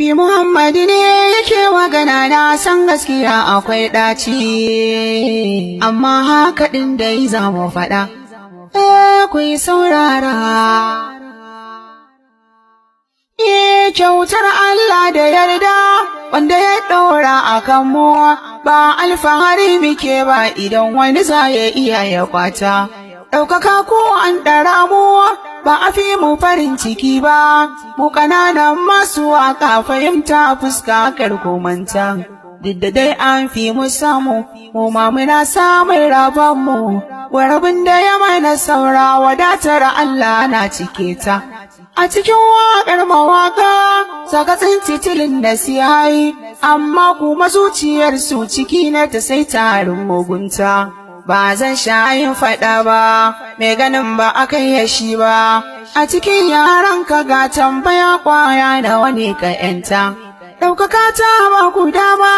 Bi Muhammadu ne yake magana, na san gaskiya akwai ɗaci, amma haka ɗin dai za mu faɗa, ku yi saurara. Kyautar Allah da yarda wanda ya ɗora a kanmu, ba alfahari muke ba idan wani za ya iya ya kwata. Ɗaukaka ko an ɗara mu, ba a fi mu farin ciki ba, mu ƙananan masu waƙa fahimta fuska karkomanta. Duk da dai an fi mu samu, mu ma muna samun rabonmu, warabin da ya mana saura wadatar Allah na cike ta. A cikin waƙar mawaƙa, saka titilin da siyayi, amma kuma zuciyarsu ciki na ta sai tarin mugunta. Ba zan sha yin faɗa ba, mai ganin ba a kai ya shi ba, a cikin yaran ka ga tambaya kwaya da wani ka ‘yanta. Ɗaukaka ta ba ku dama,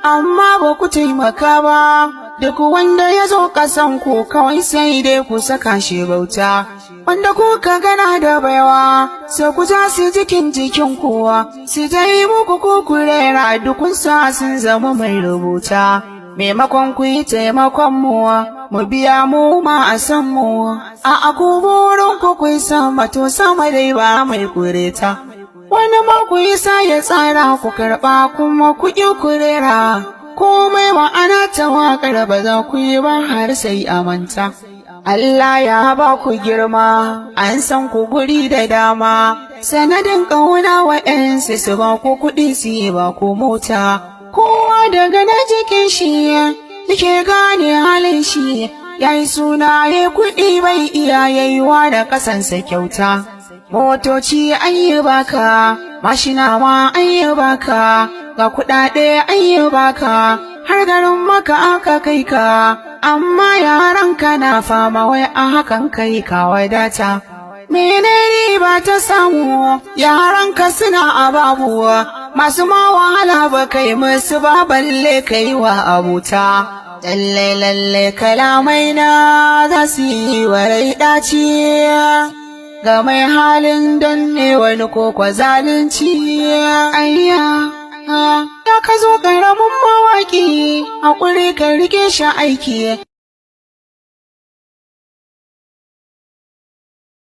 amma ba ku taimaka ba, duk wanda ya zo ƙasan ku kawai sai dai ku saka shi bauta. Wanda kuka gana da baiwa, sai ku ja su jikin kuwa, su dai muku kukurera dukunsa sun zama mai rubuta. Maimakon ku yi taimakon mu biya mu ma a san mu, a ku burin ku yi sama to sama dai ba mai kureta. Wani ma ku yi sa ya tsara ku karɓa kuma ku ƙi kurera, komai ma'ana ta waƙar ba za ku yi ba har sai a manta. Allah ya ba ku girma, an san ku guri da dama, sanadin ƙauna wa ‘yansu su ba ku kuɗi su yi ba ku mota. Kowa daga na jikin shi yake gane halin shi, yayi suna ya kuɗi bai iya yayiwa da ƙasansa kyauta. Motoci an yi baka, mashina ma an yi baka, ga kuɗaɗe an yi baka, har garin maka aka kai ka, amma yaranka na fama wai a hakan kai ka wadata. Menene ba ta samu, yaranka suna ababuwa, masu ma wahala ba kai musu ba balle kai wa abuta. Lalle kalamai na za su yi wa rai ɗaci, ga mai halin danne wani koko zalunci. Ayya ya ka zo ƙaramin mawaƙi, haƙuri ka rike shi aiki.